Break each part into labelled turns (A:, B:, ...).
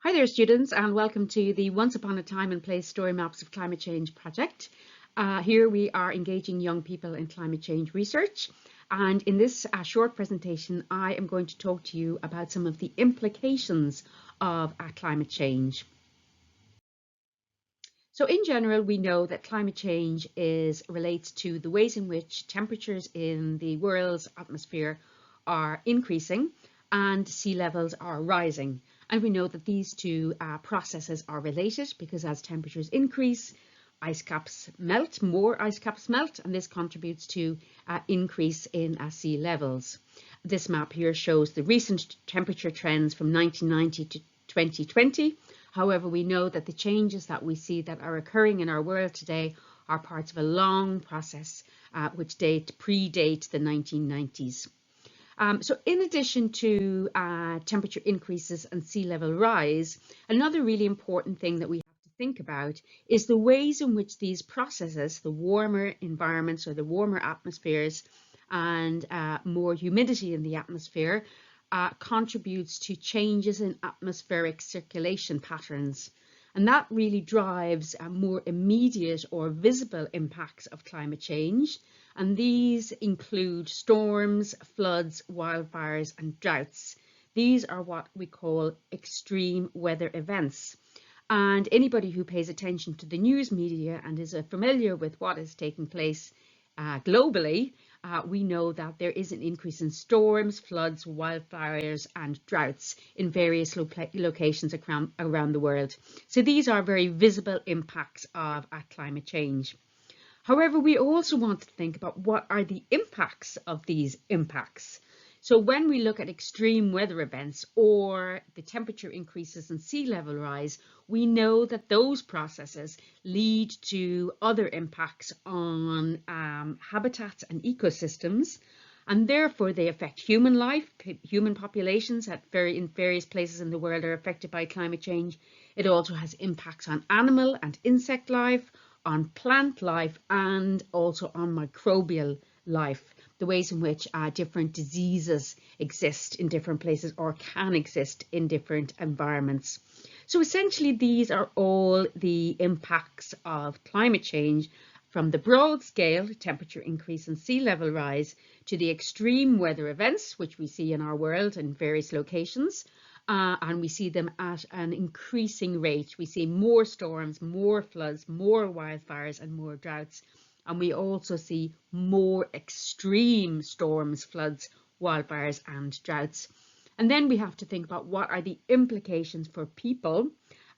A: Hi there students, and welcome to the Once Upon a Time and Place Story Maps of Climate Change project. Here we are engaging young people in climate change research, and in this short presentation I am going to talk to you about some of the implications of climate change. So in general, we know that climate change relates to the ways in which temperatures in the world's atmosphere are increasing and sea levels are rising. And we know that these two processes are related because as temperatures increase, more ice caps melt, and this contributes to increase in sea levels. This map here shows the recent temperature trends from 1990 to 2020. However, we know that the changes that we see that are occurring in our world today are parts of a long process which predate the 1990s. So in addition to temperature increases and sea level rise, another really important thing that we have to think about is the ways in which these processes, the warmer environments or the warmer atmospheres and more humidity in the atmosphere, contributes to changes in atmospheric circulation patterns. And that really drives more immediate or visible impacts of climate change. And these include storms, floods, wildfires, and droughts. These are what we call extreme weather events. And anybody who pays attention to the news media and is familiar with what is taking place globally, we know that there is an increase in storms, floods, wildfires, and droughts in various locations around the world. So these are very visible impacts of climate change. However, we also want to think about what are the impacts of these impacts. So when we look at extreme weather events or the temperature increases and sea level rise, we know that those processes lead to other impacts on habitats and ecosystems, and therefore they affect human life. Human populations in various places in the world are affected by climate change. It also has impacts on animal and insect life, on plant life, and also on microbial life, the ways in which different diseases exist in different places or can exist in different environments. So essentially these are all the impacts of climate change, from the broad scale, temperature increase and sea level rise, to the extreme weather events, which we see in our world in various locations, and we see them at an increasing rate. We see more storms, more floods, more wildfires, and more droughts. And we also see more extreme storms, floods, wildfires, and droughts. And then we have to think about what are the implications for people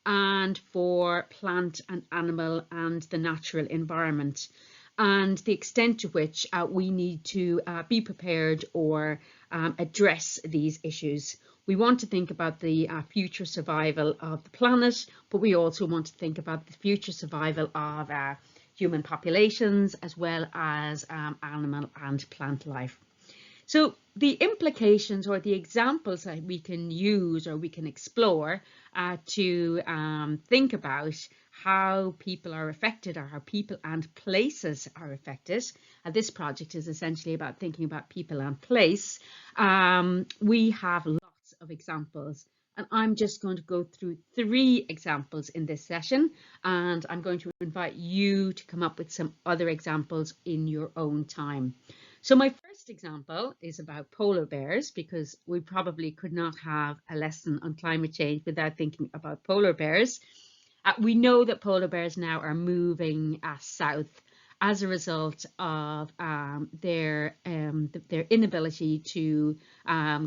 A: and for plant and animal and the natural environment, and the extent to which we need to be prepared or address these issues. We want to think about the future survival of the planet, but we also want to think about the future survival of human populations as well as animal and plant life. So the implications or the examples that we can use or we can explore to think about how people are affected or how people and places are affected. This project is essentially about thinking about people and place. We have lots of examples, and I'm just going to go through 3 examples in this session, and I'm going to invite you to come up with some other examples in your own time. So my first example is about polar bears, because we probably could not have a lesson on climate change without thinking about polar bears. We know that polar bears now are moving south as a result of their inability to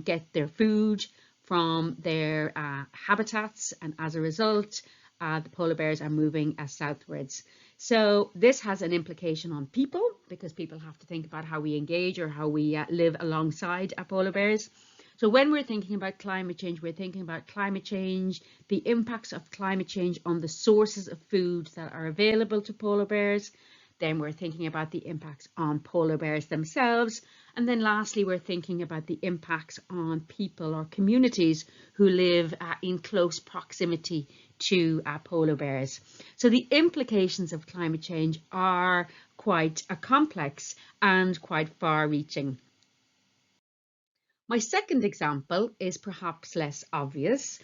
A: get their food from their habitats, and as a result the polar bears are moving southwards. So this has an implication on people, because people have to think about how we engage or how we live alongside polar bears. So when we're thinking about climate change, we're thinking about climate change, the impacts of climate change on the sources of food that are available to polar bears. Then we're thinking about the impacts on polar bears themselves. And then lastly, we're thinking about the impacts on people or communities who live in close proximity to polar bears. So the implications of climate change are quite complex and quite far-reaching. My second example is perhaps less obvious,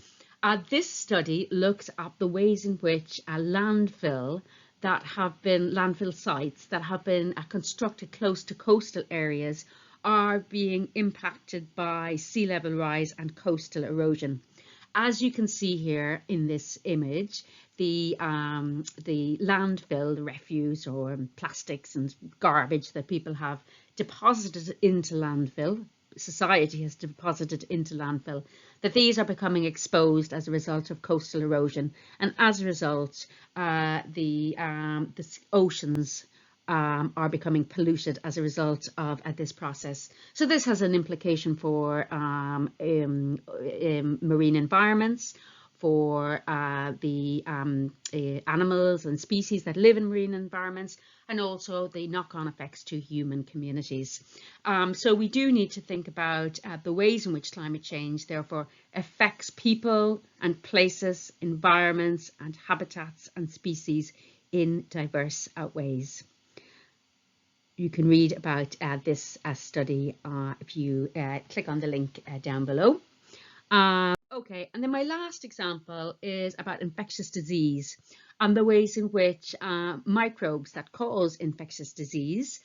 A: This study looks at the ways in which landfill sites that have been constructed close to coastal areas are being impacted by sea level rise and coastal erosion. As you can see here in this image, the landfill, the refuse or plastics and garbage that people have deposited into landfill, society has deposited into landfill, that these are becoming exposed as a result of coastal erosion, and as a result the oceans are becoming polluted as a result of this process. So this has an implication for marine environments, for the animals and species that live in marine environments, and also the knock-on effects to human communities. So we do need to think about the ways in which climate change therefore affects people and places, environments and habitats and species in diverse ways. You can read about this study if you click on the link down below. Okay, and then my last example is about infectious disease and the ways in which microbes that cause infectious disease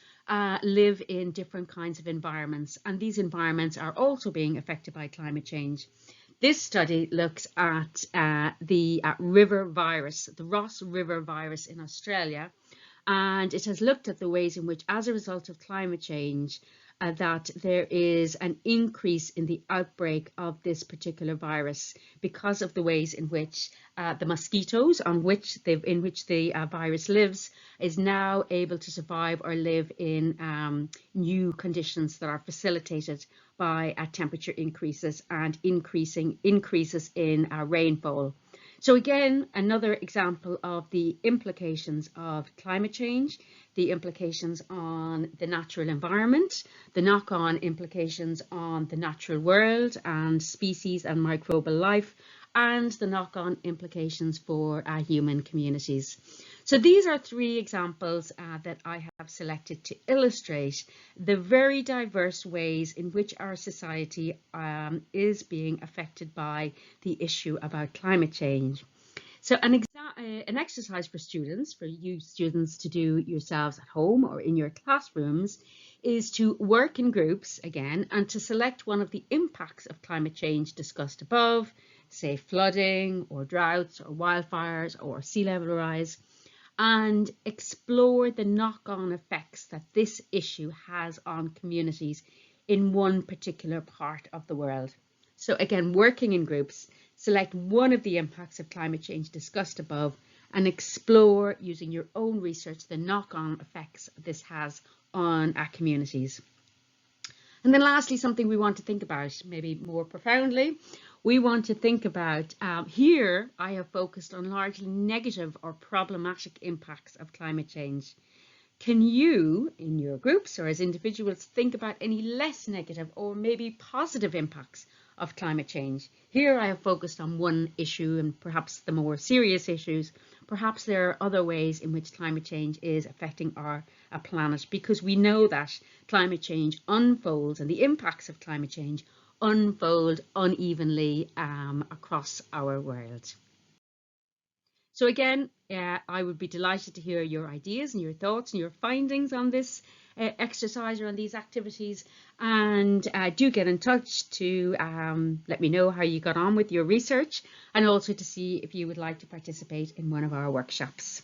A: live in different kinds of environments, and these environments are also being affected by climate change. This study looks at the river virus, the Ross River virus in Australia, and it has looked at the ways in which, as a result of climate change, that there is an increase in the outbreak of this particular virus because of the ways in which the mosquitoes in which the virus lives is now able to survive or live in new conditions that are facilitated by temperature increases and increases in rainfall. So again, another example of the implications of climate change, the implications on the natural environment, the knock-on implications on the natural world and species and microbial life, and the knock-on implications for human communities. So these are three examples that I have selected to illustrate the very diverse ways in which our society is being affected by the issue about climate change. So an exercise for you students to do yourselves at home or in your classrooms is to work in groups again and to select one of the impacts of climate change discussed above, say flooding or droughts or wildfires or sea level rise, and explore the knock-on effects that this issue has on communities in one particular part of the world. So again, working in groups, select one of the impacts of climate change discussed above and explore using your own research the knock-on effects this has on our communities. And then lastly, something we want to think about maybe more profoundly, we want to think about, here I have focused on largely negative or problematic impacts of climate change. Can you, in your groups or as individuals, think about any less negative or maybe positive impacts of climate change? Here I have focused on one issue and perhaps the more serious issues. Perhaps there are other ways in which climate change is affecting our planet, because we know that climate change unfolds and the impacts of climate change unfold unevenly across our world. So again, I would be delighted to hear your ideas and your thoughts and your findings on this exercise or on these activities, and do get in touch to let me know how you got on with your research and also to see if you would like to participate in one of our workshops.